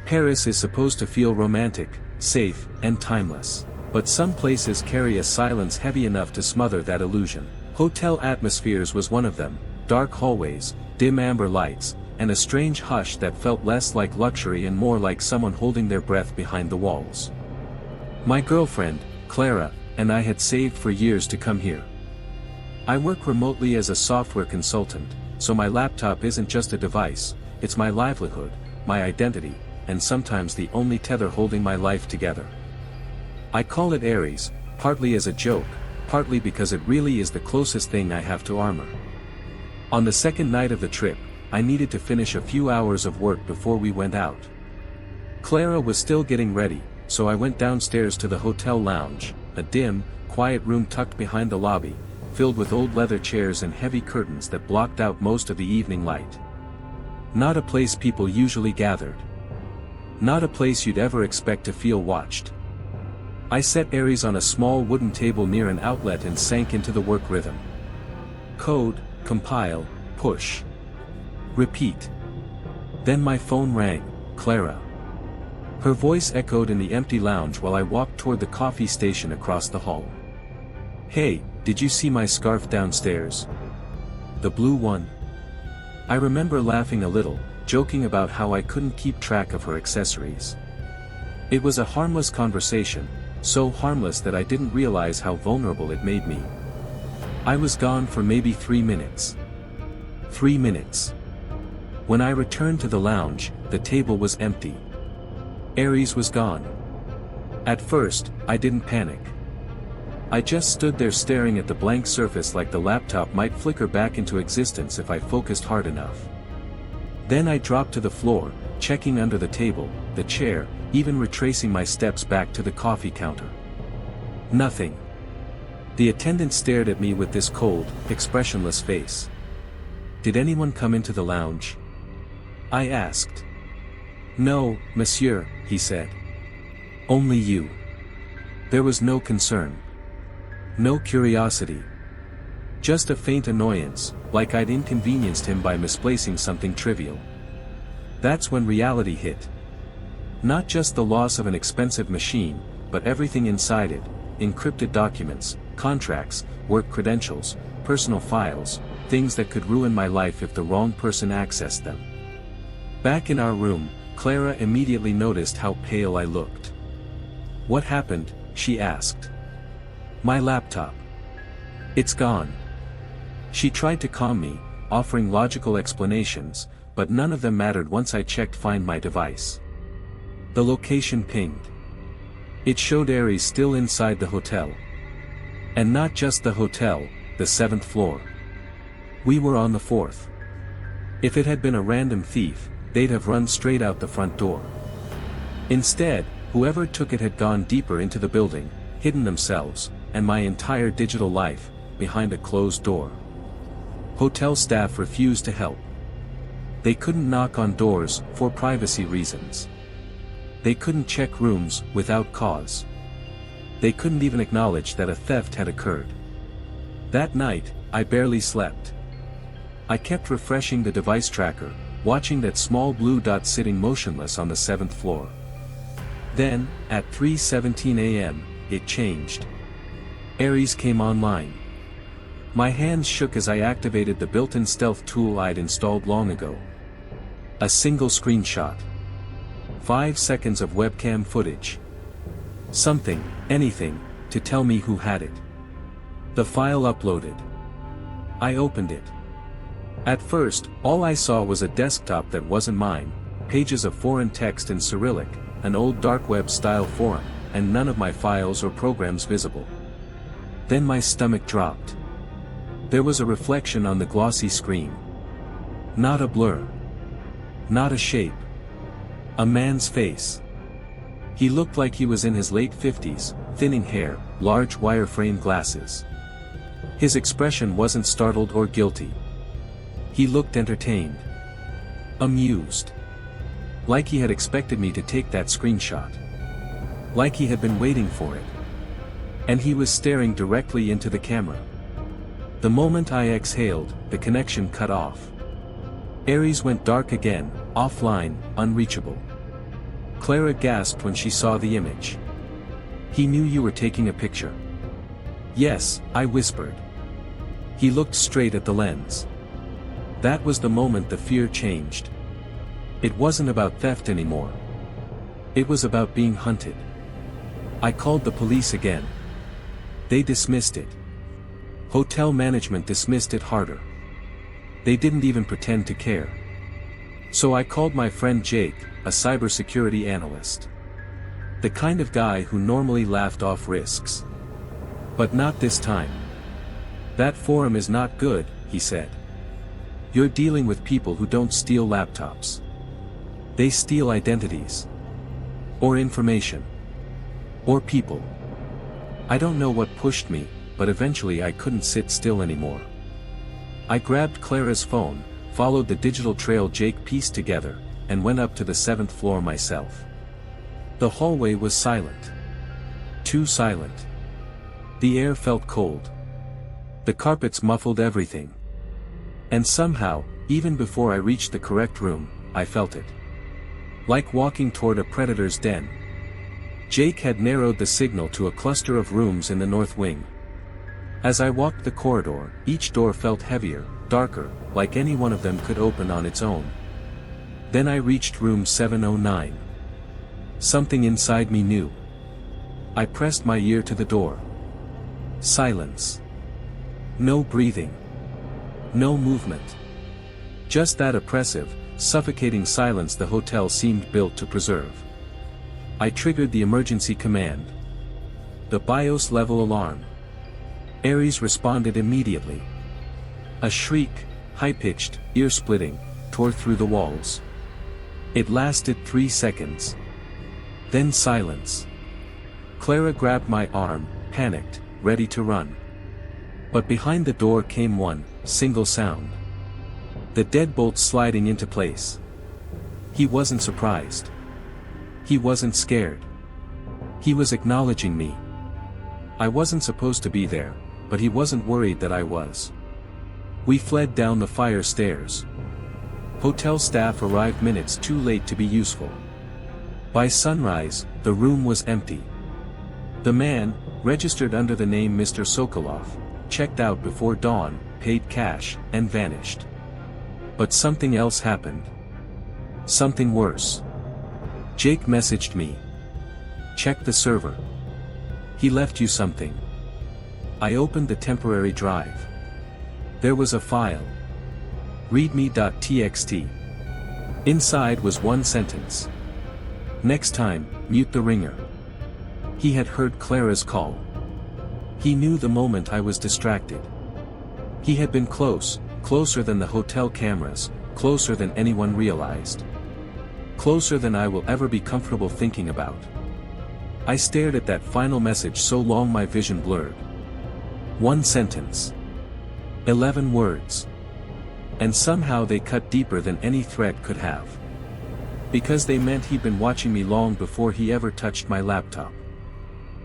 Paris is supposed to feel romantic, safe, and timeless. But some places carry a silence heavy enough to smother that illusion. Hotel Atmospheres was one of them, dark hallways, dim amber lights, and a strange hush that felt less like luxury and more like someone holding their breath behind the walls. My girlfriend, Clara, and I had saved for years to come here. I work remotely as a software consultant, so my laptop isn't just a device, it's my livelihood, my identity, and sometimes the only tether holding my life together. I call it Aries, partly as a joke, partly because it really is the closest thing I have to armor. On the second night of the trip, I needed to finish a few hours of work before we went out. Clara was still getting ready, so I went downstairs to the hotel lounge, a dim, quiet room tucked behind the lobby, filled with old leather chairs and heavy curtains that blocked out most of the evening light. Not a place people usually gathered. Not a place you'd ever expect to feel watched. I set Aries on a small wooden table near an outlet and sank into the work rhythm. Code, compile, push. Repeat. Then my phone rang, Clara. Her voice echoed in the empty lounge while I walked toward the coffee station across the hall. Hey, did you see my scarf downstairs? The blue one? I remember laughing a little, joking about how I couldn't keep track of her accessories. It was a harmless conversation, so harmless that I didn't realize how vulnerable it made me. I was gone for maybe 3 minutes. 3 minutes. When I returned to the lounge, the table was empty. Aries was gone. At first, I didn't panic. I just stood there staring at the blank surface like the laptop might flicker back into existence if I focused hard enough. Then I dropped to the floor, checking under the table, the chair, even retracing my steps back to the coffee counter. Nothing. The attendant stared at me with this cold, expressionless face. Did anyone come into the lounge? I asked. No, monsieur, he said. Only you. There was no concern. No curiosity. Just a faint annoyance, like I'd inconvenienced him by misplacing something trivial. That's when reality hit. Not just the loss of an expensive machine, but everything inside it, encrypted documents, contracts, work credentials, personal files, things that could ruin my life if the wrong person accessed them. Back in our room, Clara immediately noticed how pale I looked. What happened? She asked. My laptop. It's gone. She tried to calm me, offering logical explanations, but none of them mattered once I checked Find My device. The location pinged. It showed Aries still inside the hotel. And not just the hotel, the 7th floor. We were on the 4th. If it had been a random thief, they'd have run straight out the front door. Instead, whoever took it had gone deeper into the building, hidden themselves, and my entire digital life, behind a closed door. Hotel staff refused to help. They couldn't knock on doors, for privacy reasons. They couldn't check rooms, without cause. They couldn't even acknowledge that a theft had occurred. That night, I barely slept. I kept refreshing the device tracker, watching that small blue dot sitting motionless on the 7th floor. Then, at 3:17 a.m., it changed. Aries came online. My hands shook as I activated the built-in stealth tool I'd installed long ago. A single screenshot. 5 seconds of webcam footage. Something, anything, to tell me who had it. The file uploaded. I opened it. At first, all I saw was a desktop that wasn't mine, pages of foreign text in Cyrillic, an old dark web-style forum, and none of my files or programs visible. Then my stomach dropped. There was a reflection on the glossy screen. Not a blur. Not a shape. A man's face. He looked like he was in his late 50s, thinning hair, large wireframe glasses. His expression wasn't startled or guilty. He looked entertained. Amused. Like he had expected me to take that screenshot. Like he had been waiting for it. And he was staring directly into the camera. The moment I exhaled, the connection cut off. Aries went dark again, offline, unreachable. Clara gasped when she saw the image. He knew you were taking a picture. Yes, I whispered. He looked straight at the lens. That was the moment the fear changed. It wasn't about theft anymore. It was about being hunted. I called the police again. They dismissed it. Hotel management dismissed it harder. They didn't even pretend to care. So I called my friend Jake, a cybersecurity analyst. The kind of guy who normally laughed off risks. But not this time. That forum is not good, he said. You're dealing with people who don't steal laptops. They steal identities. Or information. Or people. I don't know what pushed me, but eventually I couldn't sit still anymore. I grabbed Clara's phone, followed the digital trail Jake pieced together, and went up to the 7th floor myself. The hallway was silent. Too silent. The air felt cold. The carpets muffled everything. And somehow, even before I reached the correct room, I felt it. Like walking toward a predator's den. Jake had narrowed the signal to a cluster of rooms in the north wing. As I walked the corridor, each door felt heavier, darker, like any one of them could open on its own. Then I reached room 709. Something inside me knew. I pressed my ear to the door. Silence. No breathing. No movement. Just that oppressive, suffocating silence the hotel seemed built to preserve. I triggered the emergency command. The BIOS level alarm. Ares responded immediately. A shriek, high-pitched, ear-splitting, tore through the walls. It lasted 3 seconds. Then silence. Clara grabbed my arm, panicked, ready to run. But behind the door came one single sound. The deadbolt sliding into place. He wasn't surprised. He wasn't scared. He was acknowledging me. I wasn't supposed to be there, but he wasn't worried that I was. We fled down the fire stairs. Hotel staff arrived minutes too late to be useful. By sunrise, the room was empty. The man, registered under the name Mr. Sokolov, checked out before dawn, paid cash, and vanished. But something else happened. Something worse. Jake messaged me. Check the server. He left you something. I opened the temporary drive. There was a file. readme.txt. Inside was one sentence. Next time, mute the ringer. He had heard Clara's call. He knew the moment I was distracted. He had been close, closer than the hotel cameras, closer than anyone realized. Closer than I will ever be comfortable thinking about. I stared at that final message so long my vision blurred. One sentence. 11 words. And somehow they cut deeper than any thread could have. Because they meant he'd been watching me long before he ever touched my laptop.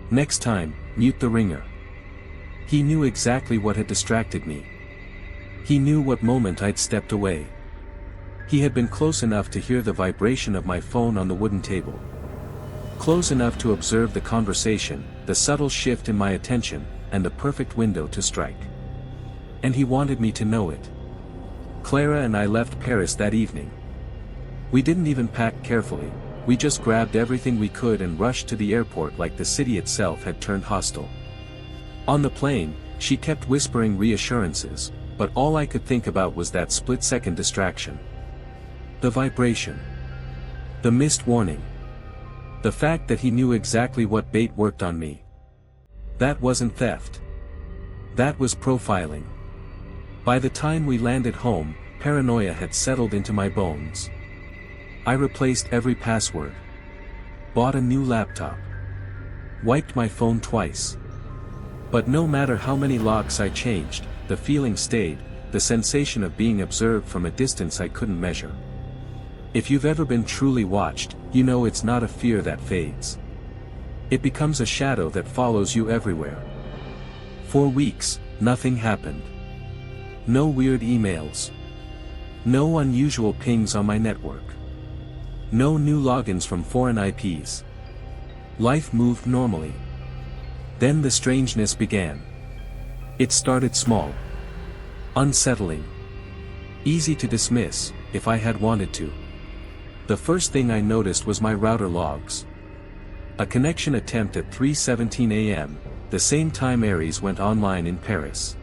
Next time, mute the ringer. He knew exactly what had distracted me. He knew what moment I'd stepped away. He had been close enough to hear the vibration of my phone on the wooden table. Close enough to observe the conversation, the subtle shift in my attention, and the perfect window to strike. And he wanted me to know it. Clara and I left Paris that evening. We didn't even pack carefully, we just grabbed everything we could and rushed to the airport like the city itself had turned hostile. On the plane, she kept whispering reassurances, but all I could think about was that split-second distraction. The vibration. The missed warning. The fact that he knew exactly what bait worked on me. That wasn't theft. That was profiling. By the time we landed home, paranoia had settled into my bones. I replaced every password. Bought a new laptop. Wiped my phone twice. But no matter how many locks I changed, the feeling stayed, the sensation of being observed from a distance I couldn't measure. If you've ever been truly watched, you know it's not a fear that fades. It becomes a shadow that follows you everywhere. For weeks, nothing happened. No weird emails. No unusual pings on my network. No new logins from foreign IPs. Life moved normally. Then the strangeness began. It started small. Unsettling. Easy to dismiss, if I had wanted to. The first thing I noticed was my router logs. A connection attempt at 3:17 a.m., the same time Aries went online in Paris.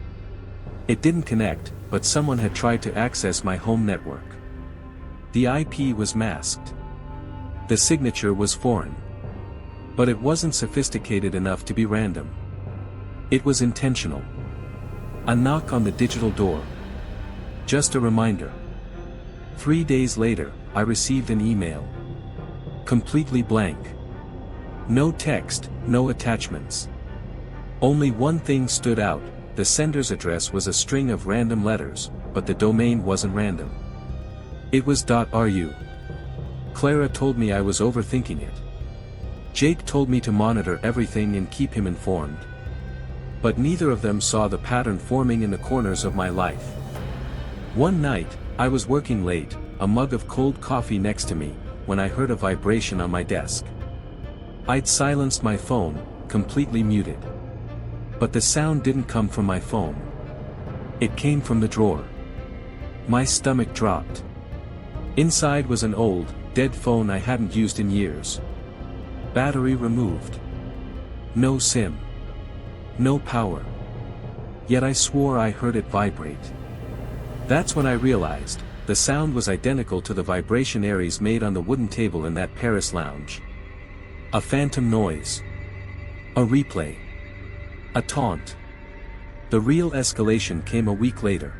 It didn't connect, but someone had tried to access my home network. The IP was masked. The signature was foreign. But it wasn't sophisticated enough to be random. It was intentional. A knock on the digital door. Just a reminder. 3 days later, I received an email. Completely blank. No text, no attachments. Only one thing stood out: the sender's address was a string of random letters, but the domain wasn't random. It was .ru. Clara told me I was overthinking it. Jake told me to monitor everything and keep him informed. But neither of them saw the pattern forming in the corners of my life. One night, I was working late, a mug of cold coffee next to me, when I heard a vibration on my desk. I'd silenced my phone, completely muted. But the sound didn't come from my phone. It came from the drawer. My stomach dropped. Inside was an old, dead phone I hadn't used in years. Battery removed. No SIM. No power. Yet I swore I heard it vibrate. That's when I realized, the sound was identical to the vibration Aries made on the wooden table in that Paris lounge. A phantom noise. A replay. A taunt. The real escalation came a week later.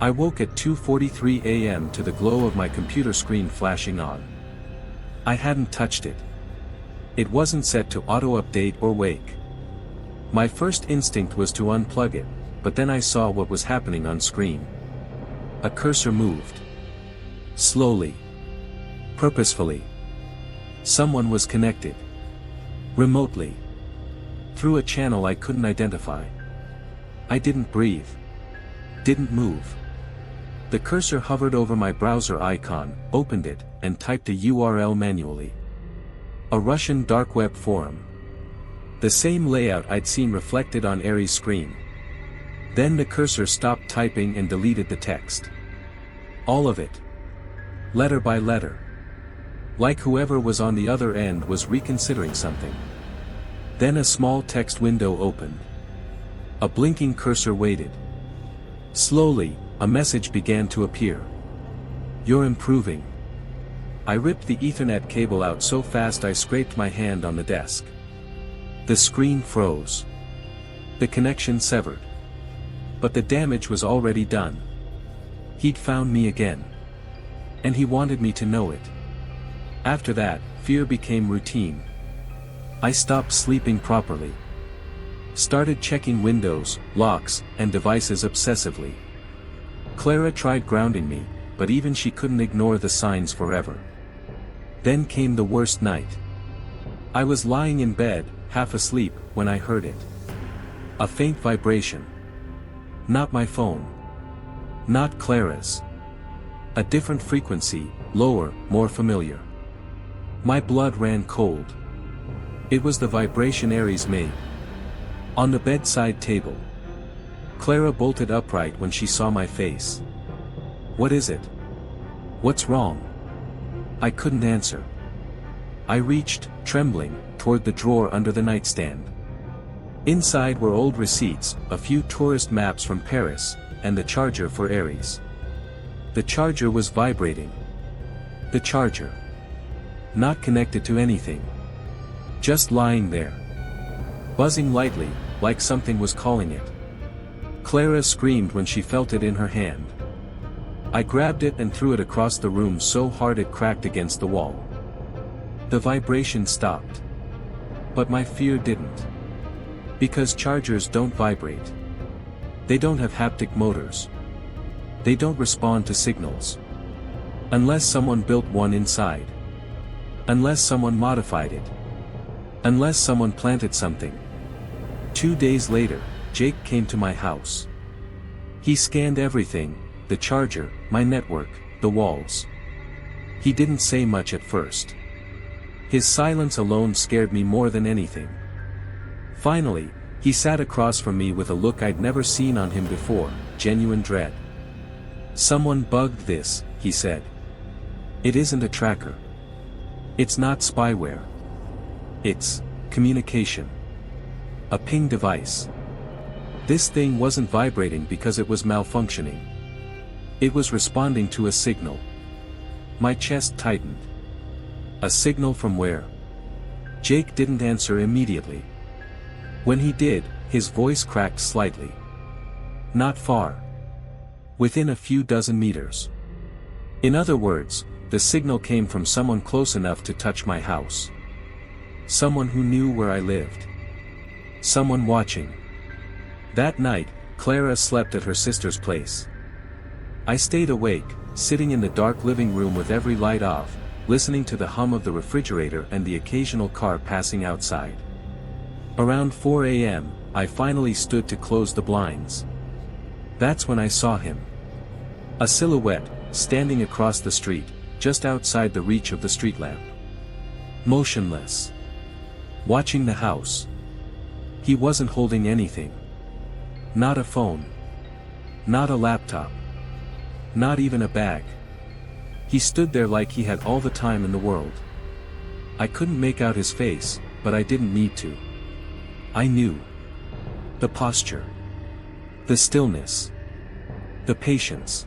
I woke at 2:43 a.m. to the glow of my computer screen flashing on. I hadn't touched it. It wasn't set to auto-update or wake. My first instinct was to unplug it, but then I saw what was happening on screen. A cursor moved. Slowly. Purposefully. Someone was connected. Remotely. Through a channel I couldn't identify. I didn't breathe. Didn't move. The cursor hovered over my browser icon, opened it, and typed a URL manually. A Russian dark web forum. The same layout I'd seen reflected on Aries' screen. Then the cursor stopped typing and deleted the text. All of it. Letter by letter. Like whoever was on the other end was reconsidering something. Then a small text window opened. A blinking cursor waited. Slowly, a message began to appear. You're improving. I ripped the Ethernet cable out so fast I scraped my hand on the desk. The screen froze. The connection severed. But the damage was already done. He'd found me again. And he wanted me to know it. After that, fear became routine. I stopped sleeping properly. Started checking windows, locks, and devices obsessively. Clara tried grounding me, but even she couldn't ignore the signs forever. Then came the worst night. I was lying in bed, half asleep, when I heard it. A faint vibration. Not my phone. Not Clara's. A different frequency, lower, more familiar. My blood ran cold. It was the vibration Aries made. On the bedside table. Clara bolted upright when she saw my face. What is it? What's wrong? I couldn't answer. I reached, trembling, toward the drawer under the nightstand. Inside were old receipts, a few tourist maps from Paris, and the charger for Aries. The charger was vibrating. The charger. Not connected to anything. Just lying there. Buzzing lightly, like something was calling it. Clara screamed when she felt it in her hand. I grabbed it and threw it across the room so hard it cracked against the wall. The vibration stopped. But my fear didn't. Because chargers don't vibrate. They don't have haptic motors. They don't respond to signals. Unless someone built one inside. Unless someone modified it. Unless someone planted something. 2 days later, Jake came to my house. He scanned everything, the charger, my network, the walls. He didn't say much at first. His silence alone scared me more than anything. Finally, he sat across from me with a look I'd never seen on him before, genuine dread. "Someone bugged this," he said. "It isn't a tracker. It's not spyware. It's communication. A ping device. This thing wasn't vibrating because it was malfunctioning. It was responding to a signal." My chest tightened. A signal from where? Jake didn't answer immediately. When he did, his voice cracked slightly. "Not far. Within a few dozen meters." In other words, the signal came from someone close enough to touch my house. Someone who knew where I lived. Someone watching. That night, Clara slept at her sister's place. I stayed awake, sitting in the dark living room with every light off, listening to the hum of the refrigerator and the occasional car passing outside. Around 4 a.m., I finally stood to close the blinds. That's when I saw him. A silhouette, standing across the street, just outside the reach of the street lamp. Motionless. Watching the house. He wasn't holding anything. Not a phone. Not a laptop. Not even a bag. He stood there like he had all the time in the world. I couldn't make out his face, but I didn't need to. I knew. The posture. The stillness. The patience.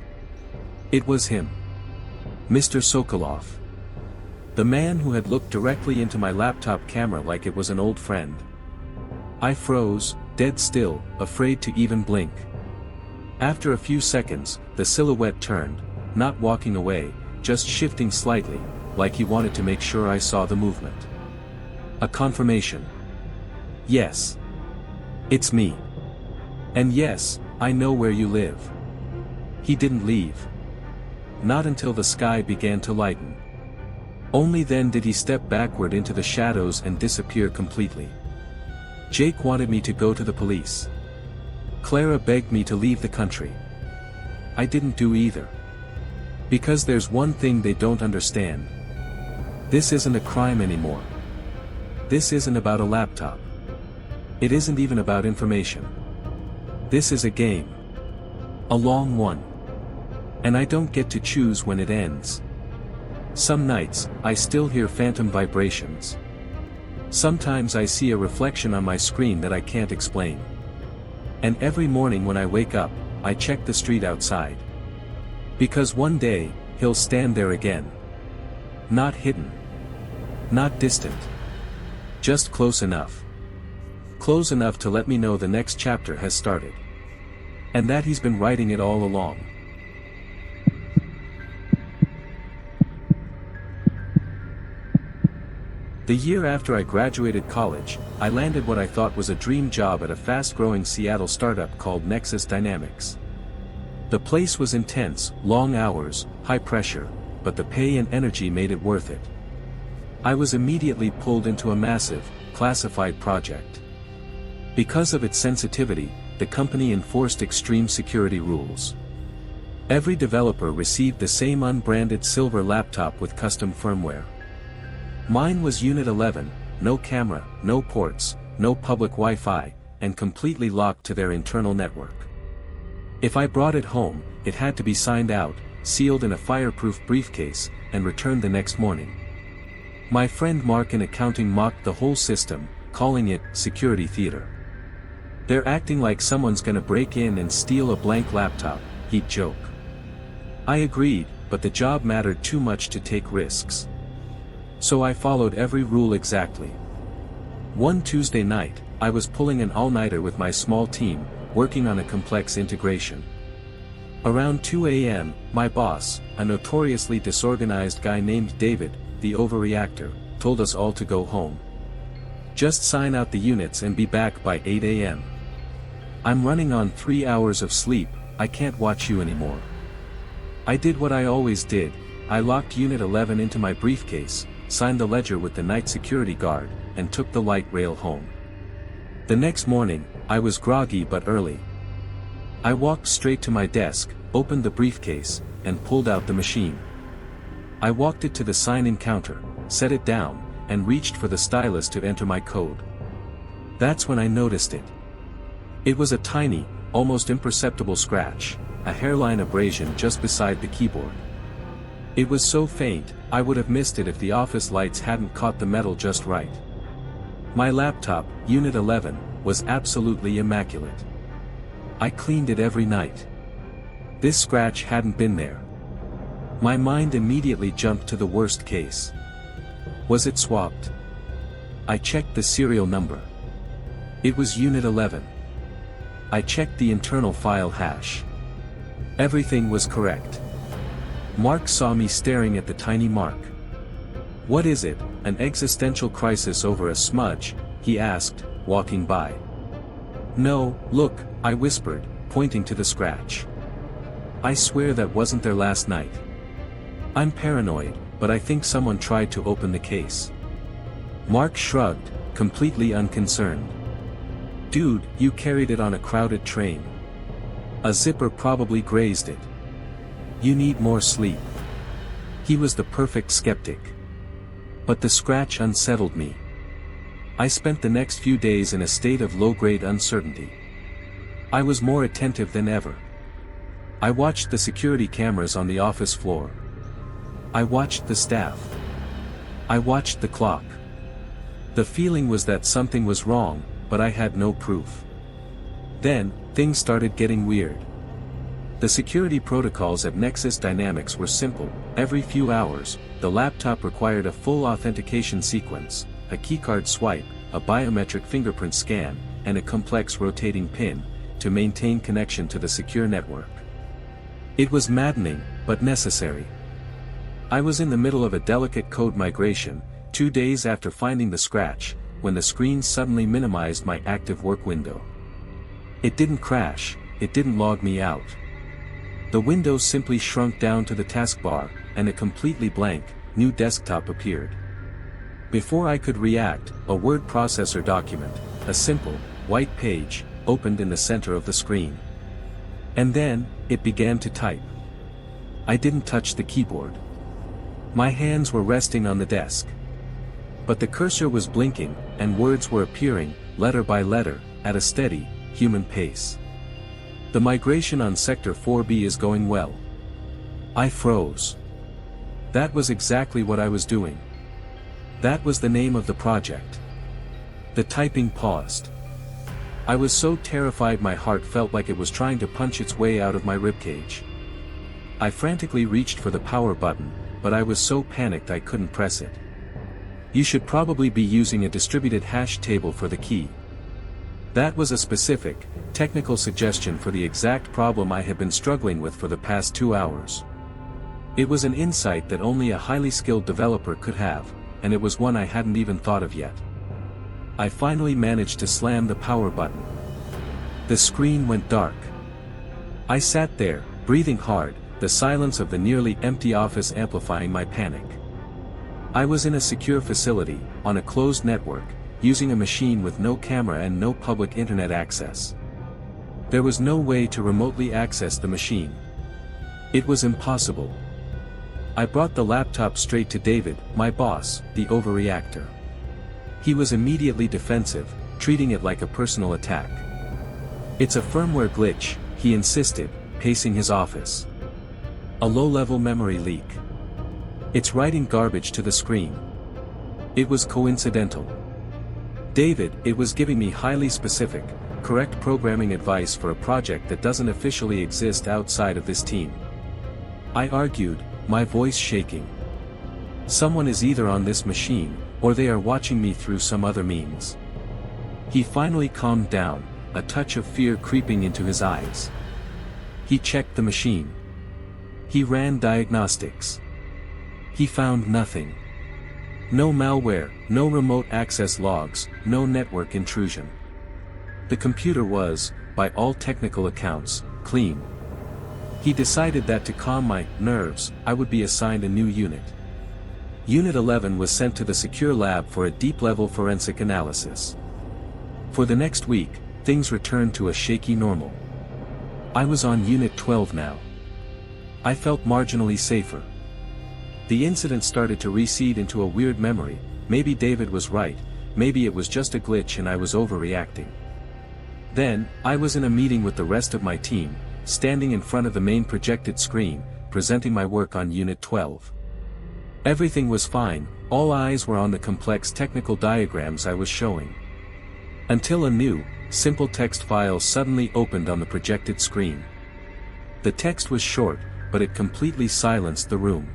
It was him. Mr. Sokolov. The man who had looked directly into my laptop camera like it was an old friend. I froze, dead still, afraid to even blink. After a few seconds, the silhouette turned, not walking away, just shifting slightly, like he wanted to make sure I saw the movement. A confirmation. Yes. It's me. And yes, I know where you live. He didn't leave. Not until the sky began to lighten. Only then did he step backward into the shadows and disappear completely. Jake wanted me to go to the police. Clara begged me to leave the country. I didn't do either. Because there's one thing they don't understand. This isn't a crime anymore. This isn't about a laptop. It isn't even about information. This is a game. A long one. And I don't get to choose when it ends. Some nights, I still hear phantom vibrations. Sometimes I see a reflection on my screen that I can't explain. And every morning when I wake up, I check the street outside. Because one day, he'll stand there again. Not hidden. Not distant. Just close enough. Close enough to let me know the next chapter has started. And that he's been writing it all along. The year after I graduated college, I landed what I thought was a dream job at a fast-growing Seattle startup called Nexus Dynamics. The place was intense, long hours, high pressure, but the pay and energy made it worth it. I was immediately pulled into a massive, classified project. Because of its sensitivity, the company enforced extreme security rules. Every developer received the same unbranded silver laptop with custom firmware. Mine was Unit 11, no camera, no ports, no public Wi-Fi, and completely locked to their internal network. If I brought it home, it had to be signed out, sealed in a fireproof briefcase, and returned the next morning. My friend Mark in accounting mocked the whole system, calling it security theater. "They're acting like someone's gonna break in and steal a blank laptop," he'd joke. I agreed, but the job mattered too much to take risks. So I followed every rule exactly. One Tuesday night, I was pulling an all-nighter with my small team, working on a complex integration. Around 2 a.m., my boss, a notoriously disorganized guy named David, the overreactor, told us all to go home. Just sign out the units and be back by 8 a.m. I'm running on 3 hours of sleep, I can't watch you anymore. I did what I always did, I locked Unit 11 into my briefcase, signed the ledger with the night security guard, and took the light rail home. The next morning, I was groggy but early. I walked straight to my desk, opened the briefcase, and pulled out the machine. I walked it to the sign-in counter, set it down, and reached for the stylus to enter my code. That's when I noticed it. It was a tiny, almost imperceptible scratch, a hairline abrasion just beside the keyboard. It was so faint, I would have missed it if the office lights hadn't caught the metal just right. My laptop, Unit 11, was absolutely immaculate. I cleaned it every night. This scratch hadn't been there. My mind immediately jumped to the worst case. Was it swapped? I checked the serial number. It was Unit 11. I checked the internal file hash. Everything was correct. Mark saw me staring at the tiny mark. "What is it, an existential crisis over a smudge?" he asked, walking by. "No, look," I whispered, pointing to the scratch. "I swear that wasn't there last night. I'm paranoid, but I think someone tried to open the case." Mark shrugged, completely unconcerned. "Dude, you carried it on a crowded train. A zipper probably grazed it. You need more sleep." He was the perfect skeptic. But the scratch unsettled me. I spent the next few days in a state of low-grade uncertainty. I was more attentive than ever. I watched the security cameras on the office floor. I watched the staff. I watched the clock. The feeling was that something was wrong, but I had no proof. Then, things started getting weird. The security protocols at Nexus Dynamics were simple. Every few hours, the laptop required a full authentication sequence, a keycard swipe, a biometric fingerprint scan, and a complex rotating PIN, to maintain connection to the secure network. It was maddening, but necessary. I was in the middle of a delicate code migration, 2 days after finding the scratch, when the screen suddenly minimized my active work window. It didn't crash, it didn't log me out. The window simply shrunk down to the taskbar, and a completely blank, new desktop appeared. Before I could react, a word processor document, a simple, white page, opened in the center of the screen. And then, it began to type. I didn't touch the keyboard. My hands were resting on the desk. But the cursor was blinking, and words were appearing, letter by letter, at a steady, human pace. "The migration on Sector 4B is going well." I froze. That was exactly what I was doing. That was the name of the project. The typing paused. I was so terrified my heart felt like it was trying to punch its way out of my ribcage. I frantically reached for the power button, but I was so panicked I couldn't press it. "You should probably be using a distributed hash table for the key." That was a specific, technical suggestion for the exact problem I had been struggling with for the past 2 hours. It was an insight that only a highly skilled developer could have, and it was one I hadn't even thought of yet. I finally managed to slam the power button. The screen went dark. I sat there, breathing hard, the silence of the nearly empty office amplifying my panic. I was in a secure facility, on a closed network, using a machine with no camera and no public internet access. There was no way to remotely access the machine. It was impossible. I brought the laptop straight to David, my boss, the overreactor. He was immediately defensive, treating it like a personal attack. "It's a firmware glitch," he insisted, pacing his office. "A low-level memory leak. It's writing garbage to the screen." It was coincidental. "David, it was giving me highly specific, correct programming advice for a project that doesn't officially exist outside of this team." I argued, my voice shaking. "Someone is either on this machine, or they are watching me through some other means." He finally calmed down, a touch of fear creeping into his eyes. He checked the machine. He ran diagnostics. He found nothing. No malware, no remote access logs, no network intrusion. The computer was, by all technical accounts, clean. He decided that to calm my nerves, I would be assigned a new unit. Unit 11 was sent to the secure lab for a deep-level forensic analysis. For the next week, things returned to a shaky normal. I was on Unit 12 now. I felt marginally safer. The incident started to recede into a weird memory. Maybe David was right, maybe it was just a glitch and I was overreacting. Then, I was in a meeting with the rest of my team, standing in front of the main projected screen, presenting my work on Unit 12. Everything was fine, all eyes were on the complex technical diagrams I was showing. Until a new, simple text file suddenly opened on the projected screen. The text was short, but it completely silenced the room.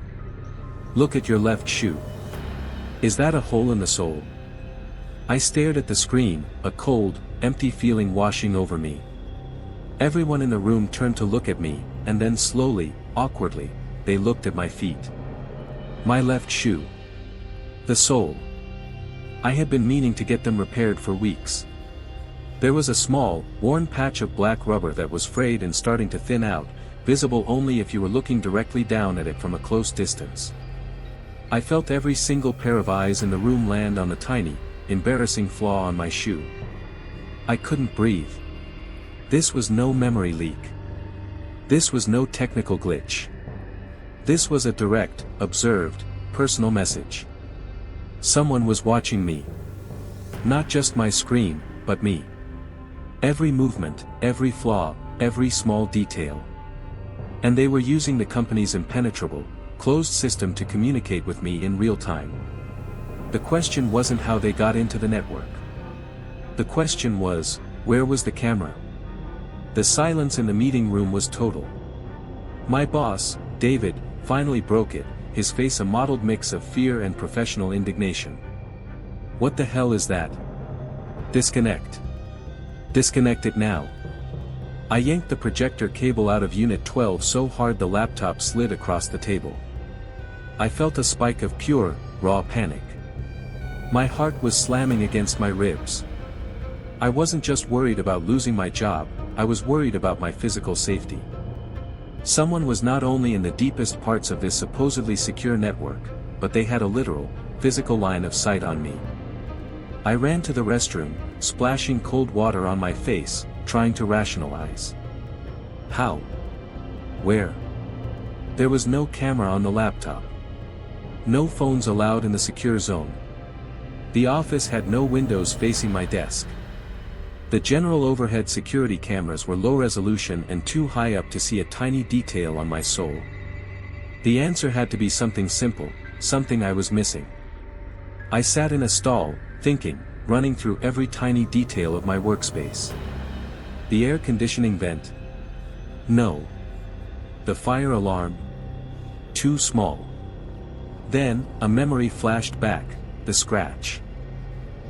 "Look at your left shoe. Is that a hole in the sole?" I stared at the screen, a cold, empty feeling washing over me. Everyone in the room turned to look at me, and then slowly, awkwardly, they looked at my feet. My left shoe. The sole. I had been meaning to get them repaired for weeks. There was a small, worn patch of black rubber that was frayed and starting to thin out, visible only if you were looking directly down at it from a close distance. I felt every single pair of eyes in the room land on the tiny, embarrassing flaw on my shoe. I couldn't breathe. This was no memory leak. This was no technical glitch. This was a direct, observed, personal message. Someone was watching me. Not just my screen, but me. Every movement, every flaw, every small detail. And they were using the company's impenetrable, closed system to communicate with me in real time. The question wasn't how they got into the network. The question was, where was the camera? The silence in the meeting room was total. My boss, David, finally broke it, his face a mottled mix of fear and professional indignation. "What the hell is that? Disconnect. Disconnect it now." I yanked the projector cable out of Unit 12 so hard the laptop slid across the table. I felt a spike of pure, raw panic. My heart was slamming against my ribs. I wasn't just worried about losing my job, I was worried about my physical safety. Someone was not only in the deepest parts of this supposedly secure network, but they had a literal, physical line of sight on me. I ran to the restroom, splashing cold water on my face, trying to rationalize. How? Where? There was no camera on the laptop. No phones allowed in the secure zone. The office had no windows facing my desk. The general overhead security cameras were low resolution and too high up to see a tiny detail on my sole. The answer had to be something simple, something I was missing. I sat in a stall, thinking, running through every tiny detail of my workspace. The air conditioning vent? No. The fire alarm? Too small. Then, a memory flashed back, the scratch.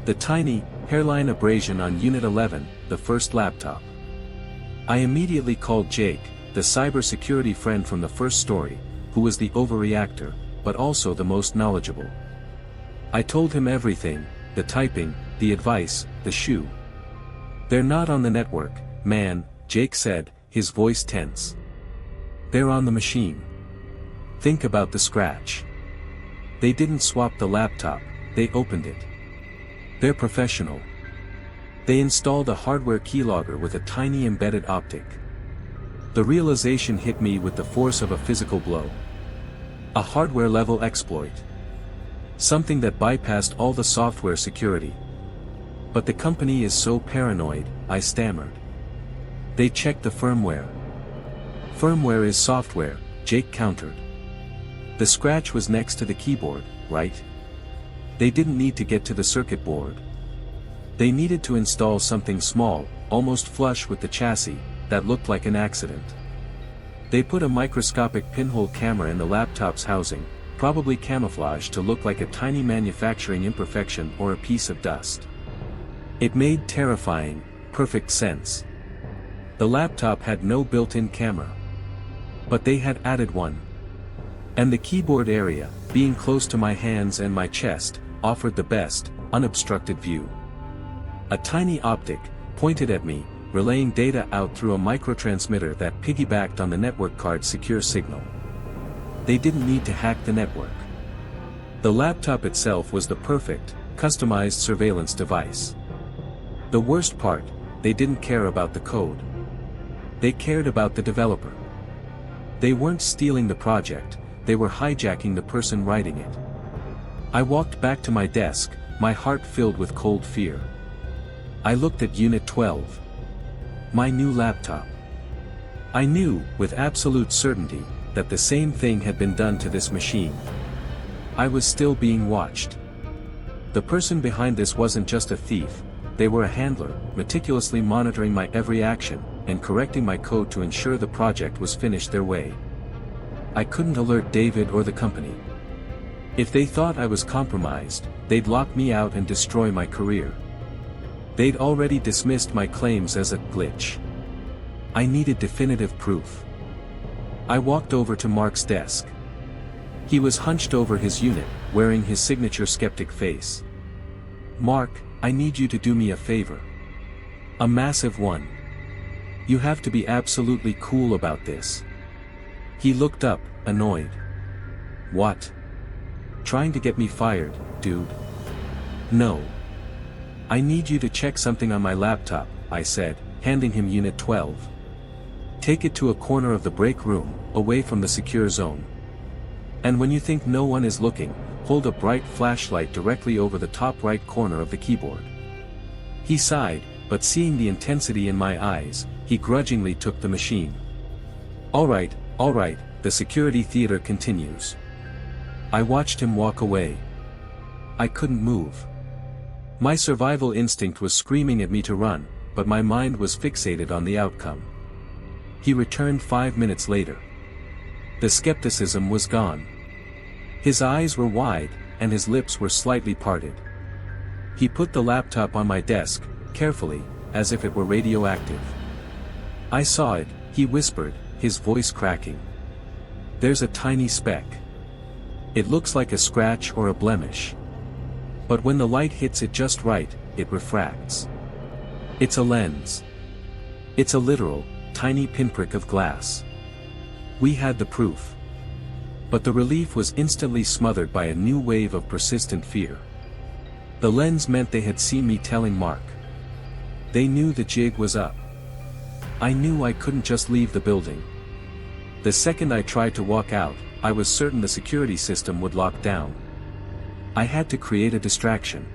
The tiny, hairline abrasion on Unit 11, the first laptop. I immediately called Jake, the cybersecurity friend from the first story, who was the overreactor, but also the most knowledgeable. I told him everything, the typing, the advice, the shoe. "They're not on the network, man," Jake said, his voice tense. "They're on the machine. Think about the scratch. They didn't swap the laptop, they opened it. They're professional. They installed a hardware keylogger with a tiny embedded optic." The realization hit me with the force of a physical blow. A hardware-level exploit. Something that bypassed all the software security. "But the company is so paranoid," I stammered. "They checked the firmware." "Firmware is software," Jake countered. "The scratch was next to the keyboard, right? They didn't need to get to the circuit board. They needed to install something small, almost flush with the chassis, that looked like an accident. They put a microscopic pinhole camera in the laptop's housing, probably camouflaged to look like a tiny manufacturing imperfection or a piece of dust. It made terrifying, perfect sense. The laptop had no built-in camera. But they had added one. And the keyboard area, being close to my hands and my chest, offered the best, unobstructed view. A tiny optic, pointed at me, relaying data out through a microtransmitter that piggybacked on the network card's secure signal. They didn't need to hack the network. The laptop itself was the perfect, customized surveillance device. The worst part, they didn't care about the code. They cared about the developer. They weren't stealing the project, they were hijacking the person writing it. I walked back to my desk, my heart filled with cold fear. I looked at Unit 12. My new laptop. I knew, with absolute certainty, that the same thing had been done to this machine. I was still being watched. The person behind this wasn't just a thief, they were a handler, meticulously monitoring my every action, and correcting my code to ensure the project was finished their way. I couldn't alert David or the company. If they thought I was compromised, they'd lock me out and destroy my career. They'd already dismissed my claims as a glitch. I needed definitive proof. I walked over to Mark's desk. He was hunched over his unit, wearing his signature skeptic face. "Mark, I need you to do me a favor. A massive one. You have to be absolutely cool about this." He looked up, annoyed. "What? Trying to get me fired, dude?" "No. I need you to check something on my laptop," I said, handing him Unit 12. "Take it to a corner of the break room, away from the secure zone. And when you think no one is looking, hold a bright flashlight directly over the top right corner of the keyboard." He sighed, but seeing the intensity in my eyes, he grudgingly took the machine. All right, the security theater continues." I watched him walk away. I couldn't move. My survival instinct was screaming at me to run, but my mind was fixated on the outcome. He returned 5 minutes later. The skepticism was gone. His eyes were wide, and his lips were slightly parted. He put the laptop on my desk, carefully, as if it were radioactive. "I saw it," he whispered, his voice cracking. "There's a tiny speck. It looks like a scratch or a blemish. But when the light hits it just right, it refracts. It's a lens. It's a literal, tiny pinprick of glass." We had the proof. But the relief was instantly smothered by a new wave of persistent fear. The lens meant they had seen me telling Mark. They knew the jig was up. I knew I couldn't just leave the building. The second I tried to walk out, I was certain the security system would lock down. I had to create a distraction.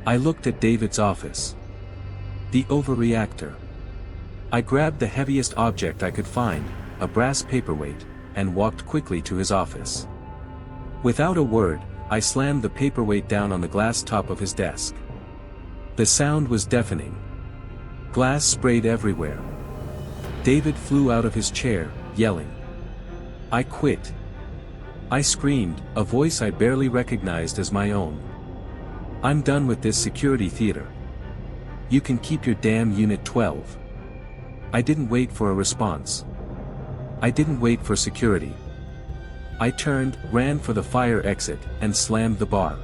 I looked at David's office. The overreactor. I grabbed the heaviest object I could find, a brass paperweight, and walked quickly to his office. Without a word, I slammed the paperweight down on the glass top of his desk. The sound was deafening. Glass sprayed everywhere. David flew out of his chair, yelling. "I quit." I screamed, a voice I barely recognized as my own. "I'm done with this security theater. You can keep your damn Unit 12. I didn't wait for a response. I didn't wait for security. I turned, ran for the fire exit, and slammed the bar.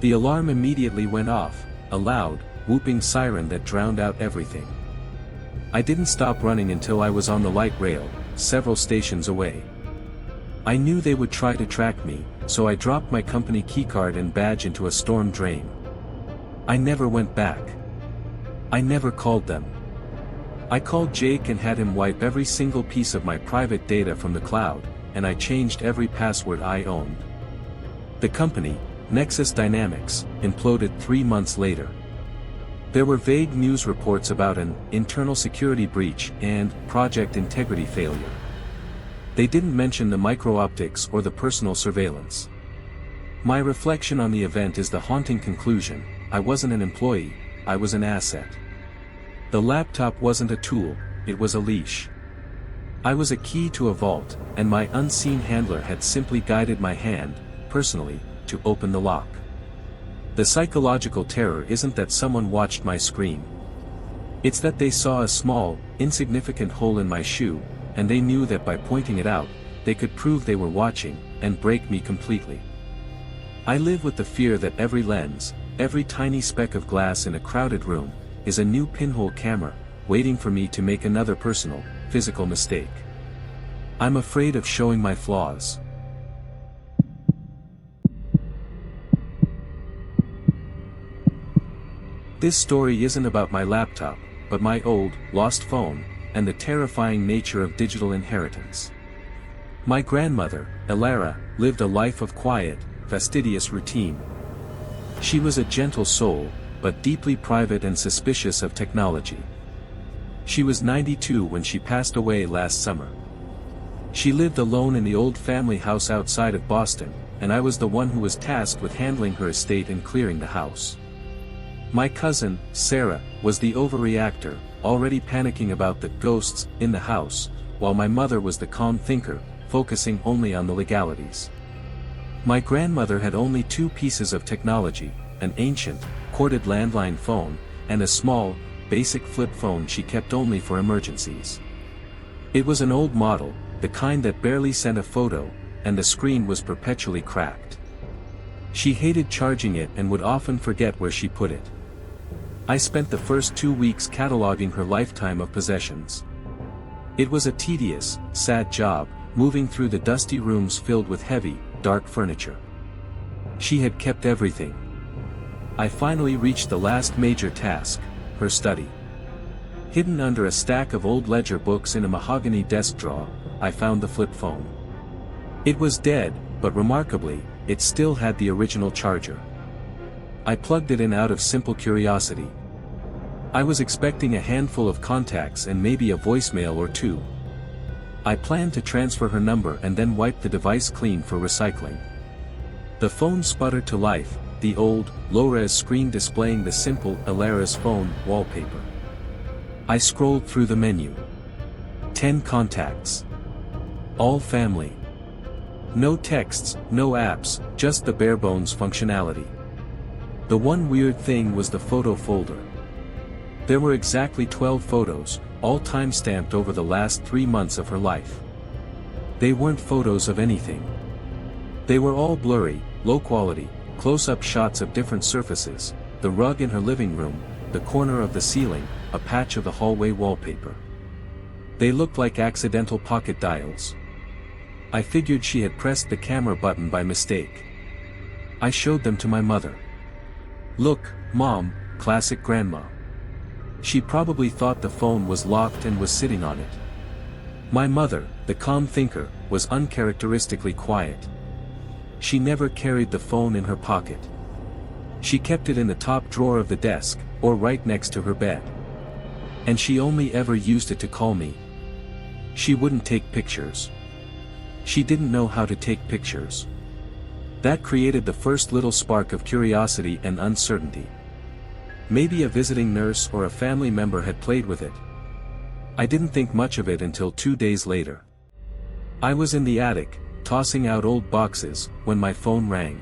The alarm immediately went off, a loud, whooping siren that drowned out everything. I didn't stop running until I was on the light rail, several stations away. I knew they would try to track me, so I dropped my company keycard and badge into a storm drain. I never went back. I never called them. I called Jake and had him wipe every single piece of my private data from the cloud, and I changed every password I owned. The company, Nexus Dynamics, imploded 3 months later. There were vague news reports about an internal security breach and project integrity failure. They didn't mention the micro-optics or the personal surveillance. My reflection on the event is the haunting conclusion: I wasn't an employee, I was an asset. The laptop wasn't a tool, it was a leash. I was a key to a vault, and my unseen handler had simply guided my hand, personally, to open the lock. The psychological terror isn't that someone watched my screen. It's that they saw a small, insignificant hole in my shoe, and they knew that by pointing it out, they could prove they were watching, and break me completely. I live with the fear that every lens, every tiny speck of glass in a crowded room, is a new pinhole camera, waiting for me to make another personal, physical mistake. I'm afraid of showing my flaws. This story isn't about my laptop, but my old, lost phone, and the terrifying nature of digital inheritance. My grandmother, Clara, lived a life of quiet, fastidious routine. She was a gentle soul, but deeply private and suspicious of technology. She was 92 when she passed away last summer. She lived alone in the old family house outside of Boston, and I was the one who was tasked with handling her estate and clearing the house. My cousin, Sarah, was the overreactor, already panicking about the ghosts in the house, while my mother was the calm thinker, focusing only on the legalities. My grandmother had only two pieces of technology, an ancient, corded landline phone, and a small, basic flip phone she kept only for emergencies. It was an old model, the kind that barely sent a photo, and the screen was perpetually cracked. She hated charging it and would often forget where she put it. I spent the first 2 weeks cataloging her lifetime of possessions. It was a tedious, sad job, moving through the dusty rooms filled with heavy, dark furniture. She had kept everything. I finally reached the last major task, her study. Hidden under a stack of old ledger books in a mahogany desk drawer, I found the flip phone. It was dead, but remarkably, it still had the original charger. I plugged it in out of simple curiosity. I was expecting a handful of contacts and maybe a voicemail or two. I planned to transfer her number and then wipe the device clean for recycling. The phone sputtered to life, the old, low-res screen displaying the simple Clara's phone wallpaper. I scrolled through the menu. 10 contacts. All family. No texts, no apps, just the bare-bones functionality. The one weird thing was the photo folder. There were exactly 12 photos, all time-stamped over the last 3 months of her life. They weren't photos of anything. They were all blurry, low-quality, close-up shots of different surfaces, the rug in her living room, the corner of the ceiling, a patch of the hallway wallpaper. They looked like accidental pocket dials. I figured she had pressed the camera button by mistake. I showed them to my mother. "Look, Mom, classic grandma." She probably thought the phone was locked and was sitting on it. My mother, the calm thinker, was uncharacteristically quiet. She never carried the phone in her pocket. She kept it in the top drawer of the desk, or right next to her bed. And she only ever used it to call me. She wouldn't take pictures. She didn't know how to take pictures. That created the first little spark of curiosity and uncertainty. Maybe a visiting nurse or a family member had played with it. I didn't think much of it until 2 days later. I was in the attic, tossing out old boxes, when my phone rang.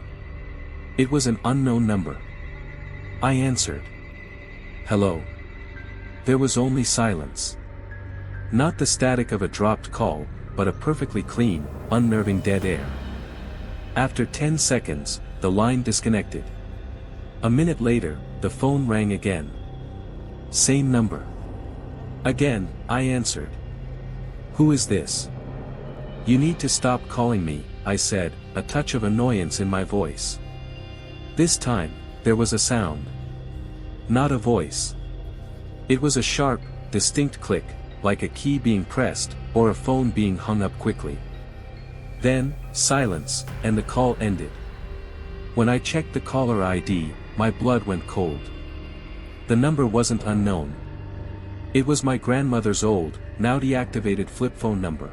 It was an unknown number. I answered. "Hello." There was only silence. Not the static of a dropped call, but a perfectly clean, unnerving dead air. After 10 seconds, the line disconnected. A minute later, the phone rang again. Same number. Again, I answered. "Who is this?" "You need to stop calling me," I said, a touch of annoyance in my voice. This time, there was a sound. Not a voice. It was a sharp, distinct click, like a key being pressed, or a phone being hung up quickly. Then, silence, and the call ended. When I checked the caller ID, my blood went cold. The number wasn't unknown. It was my grandmother's old, now deactivated flip phone number.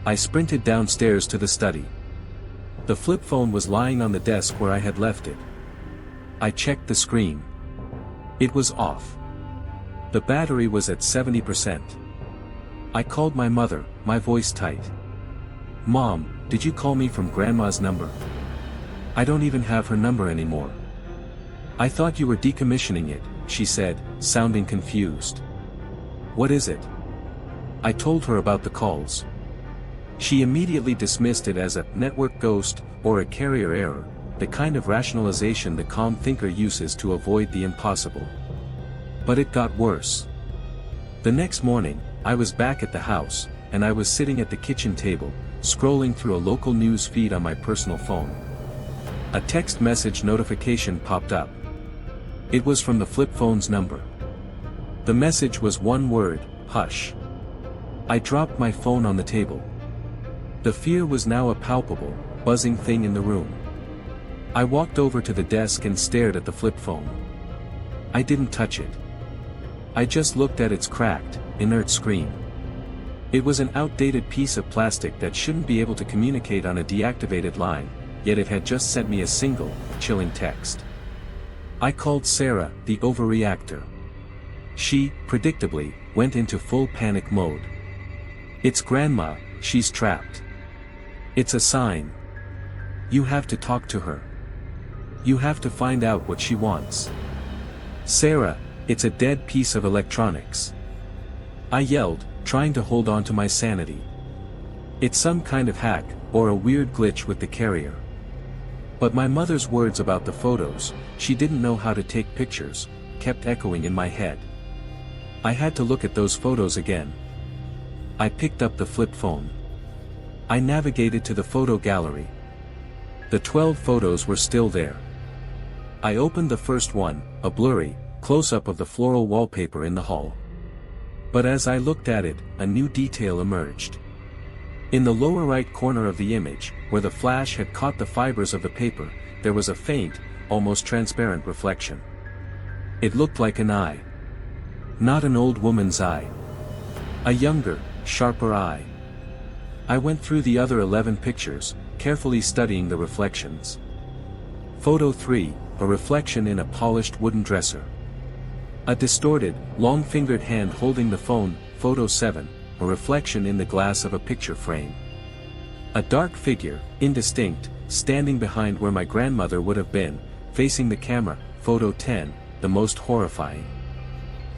I sprinted downstairs to the study. The flip phone was lying on the desk where I had left it. I checked the screen. It was off. The battery was at 70%. I called my mother, my voice tight. "Mom, did you call me from Grandma's number? I don't even have her number anymore." "I thought you were decommissioning it," she said, sounding confused. "What is it?" I told her about the calls. She immediately dismissed it as a network ghost, or a carrier error, the kind of rationalization the calm thinker uses to avoid the impossible. But it got worse. The next morning, I was back at the house, and I was sitting at the kitchen table, scrolling through a local news feed on my personal phone. A text message notification popped up. It was from the flip phone's number. The message was one word, "Hush." I dropped my phone on the table. The fear was now a palpable, buzzing thing in the room. I walked over to the desk and stared at the flip phone. I didn't touch it. I just looked at its cracked, inert screen. It was an outdated piece of plastic that shouldn't be able to communicate on a deactivated line, yet it had just sent me a single, chilling text. I called Sarah, the overreactor. She, predictably, went into full panic mode. "It's Grandma, she's trapped. It's a sign. You have to talk to her. You have to find out what she wants. Sarah, it's a dead piece of electronics." I yelled, trying to hold on to my sanity. "It's some kind of hack, or a weird glitch with the carrier." But my mother's words about the photos, she didn't know how to take pictures, kept echoing in my head. I had to look at those photos again. I picked up the flip phone. I navigated to the photo gallery. The 12 photos were still there. I opened the first one, a blurry, close-up of the floral wallpaper in the hall. But as I looked at it, a new detail emerged. In the lower right corner of the image, where the flash had caught the fibers of the paper, there was a faint, almost transparent reflection. It looked like an eye. Not an old woman's eye. A younger, sharper eye. I went through the other 11 pictures, carefully studying the reflections. Photo 3, a reflection in a polished wooden dresser. A distorted, long-fingered hand holding the phone. Photo 7, a reflection in the glass of a picture frame. A dark figure, indistinct, standing behind where my grandmother would have been, facing the camera. Photo 10, the most horrifying.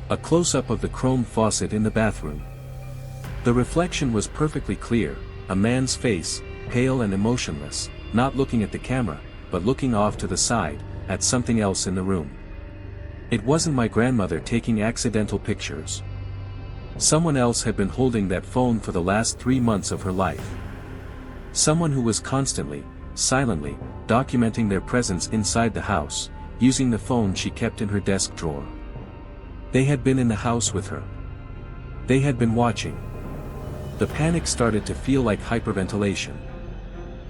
A close-up of the chrome faucet in the bathroom. The reflection was perfectly clear, a man's face, pale and emotionless, not looking at the camera, but looking off to the side, at something else in the room. It wasn't my grandmother taking accidental pictures. Someone else had been holding that phone for the last 3 months of her life. Someone who was constantly, silently, documenting their presence inside the house, using the phone she kept in her desk drawer. They had been in the house with her. They had been watching. The panic started to feel like hyperventilation.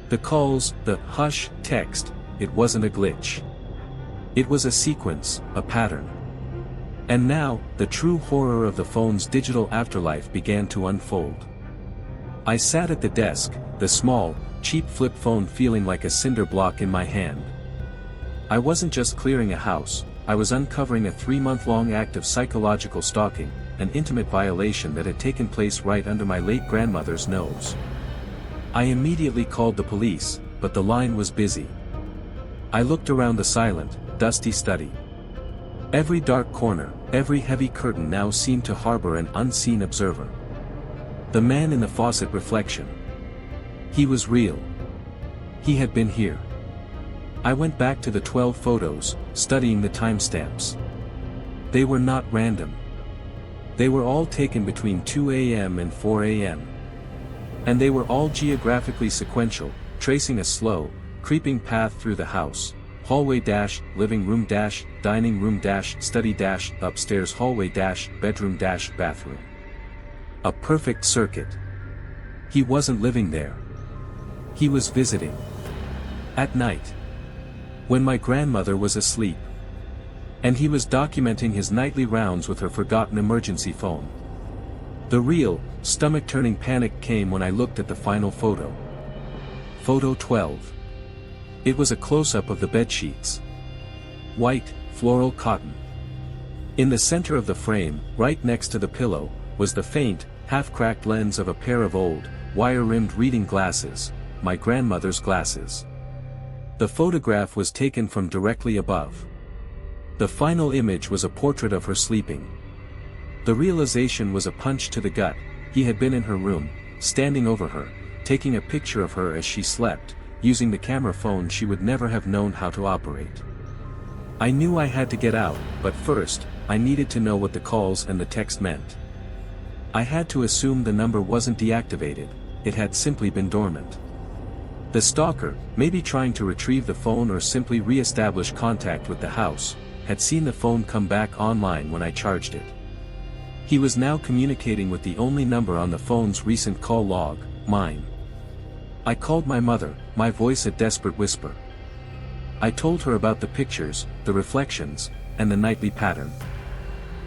The calls, the hush text, it wasn't a glitch. It was a sequence, a pattern. And now, the true horror of the phone's digital afterlife began to unfold. I sat at the desk, the small, cheap flip phone feeling like a cinder block in my hand. I wasn't just clearing a house, I was uncovering a 3-month-long act of psychological stalking, an intimate violation that had taken place right under my late grandmother's nose. I immediately called the police, but the line was busy. I looked around the silent, dusty study. Every dark corner, every heavy curtain now seemed to harbor an unseen observer. The man in the faucet reflection. He was real. He had been here. I went back to the 12 photos, studying the timestamps. They were not random. They were all taken between 2 a.m. and 4 a.m. And they were all geographically sequential, tracing a slow, creeping path through the house. Hallway dash, living room dash, dining room dash, study dash, upstairs hallway dash, bedroom dash, bathroom. A perfect circuit. He wasn't living there. He was visiting. At night. When my grandmother was asleep. And he was documenting his nightly rounds with her forgotten emergency phone. The real, stomach-turning panic came when I looked at the final photo. Photo 12. It was a close-up of the bedsheets. White, floral cotton. In the center of the frame, right next to the pillow, was the faint, half-cracked lens of a pair of old, wire-rimmed reading glasses, my grandmother's glasses. The photograph was taken from directly above. The final image was a portrait of her sleeping. The realization was a punch to the gut. He had been in her room, standing over her, taking a picture of her as she slept, using the camera phone she would never have known how to operate. I knew I had to get out, but first, I needed to know what the calls and the text meant. I had to assume the number wasn't deactivated, it had simply been dormant. The stalker, maybe trying to retrieve the phone or simply re-establish contact with the house, had seen the phone come back online when I charged it. He was now communicating with the only number on the phone's recent call log, mine. I called my mother, my voice a desperate whisper. I told her about the pictures, the reflections, and the nightly pattern.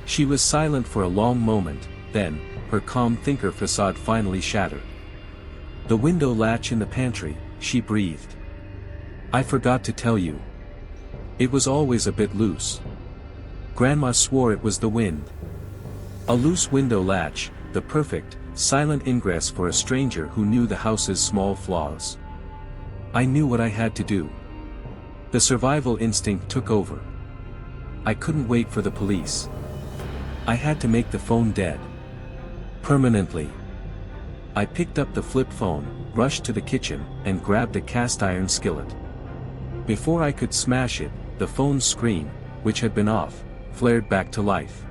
She was silent for a long moment, then, her calm thinker facade finally shattered. "The window latch in the pantry," she breathed. "I forgot to tell you. It was always a bit loose. Grandma swore it was the wind." A loose window latch, the perfect, silent ingress for a stranger who knew the house's small flaws. I knew what I had to do. The survival instinct took over. I couldn't wait for the police. I had to make the phone dead. Permanently. I picked up the flip phone, rushed to the kitchen, and grabbed a cast iron skillet. Before I could smash it, the phone's screen, which had been off, flared back to life.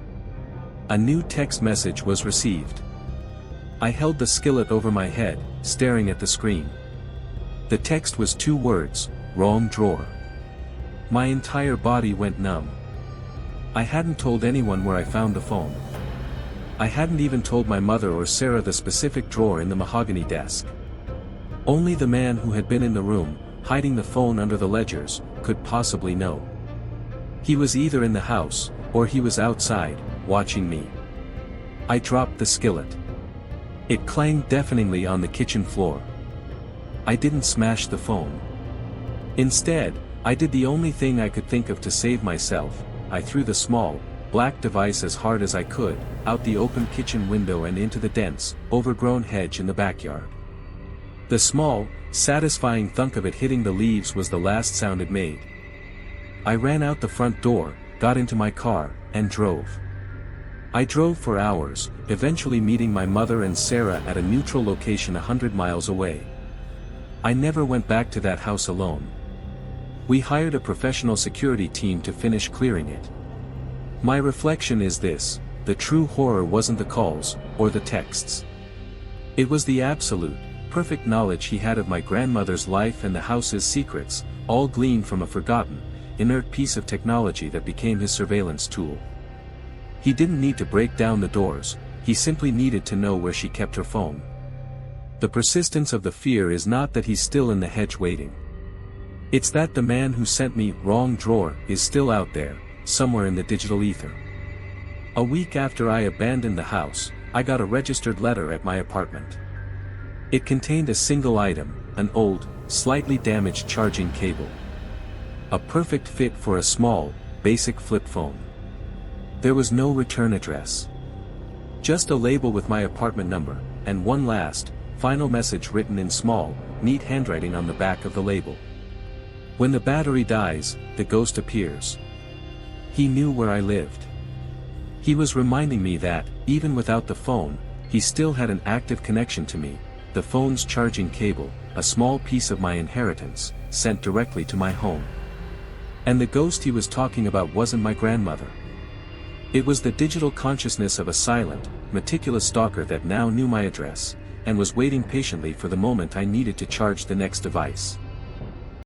A new text message was received. I held the skillet over my head, staring at the screen. The text was 2 words, "Wrong drawer." My entire body went numb. I hadn't told anyone where I found the phone. I hadn't even told my mother or Sarah the specific drawer in the mahogany desk. Only the man who had been in the room, hiding the phone under the ledgers, could possibly know. He was either in the house, or he was outside, watching me. I dropped the skillet. It clanged deafeningly on the kitchen floor. I didn't smash the phone. Instead, I did the only thing I could think of to save myself. I threw the small, black device as hard as I could, out the open kitchen window and into the dense, overgrown hedge in the backyard. The small, satisfying thunk of it hitting the leaves was the last sound it made. I ran out the front door, got into my car, and drove. I drove for hours, eventually meeting my mother and Sarah at a neutral location 100 miles away. I never went back to that house alone. We hired a professional security team to finish clearing it. My reflection is this: the true horror wasn't the calls, or the texts. It was the absolute, perfect knowledge he had of my grandmother's life and the house's secrets, all gleaned from a forgotten, inert piece of technology that became his surveillance tool. He didn't need to break down the doors, he simply needed to know where she kept her phone. The persistence of the fear is not that he's still in the hedge waiting. It's that the man who sent me "wrong drawer" is still out there, somewhere in the digital ether. A week after I abandoned the house, I got a registered letter at my apartment. It contained a single item, an old, slightly damaged charging cable. A perfect fit for a small, basic flip phone. There was no return address. Just a label with my apartment number, and one last, final message written in small, neat handwriting on the back of the label. "When the battery dies, the ghost appears." He knew where I lived. He was reminding me that, even without the phone, he still had an active connection to me, the phone's charging cable, a small piece of my inheritance, sent directly to my home. And the ghost he was talking about wasn't my grandmother. It was the digital consciousness of a silent, meticulous stalker that now knew my address, and was waiting patiently for the moment I needed to charge the next device.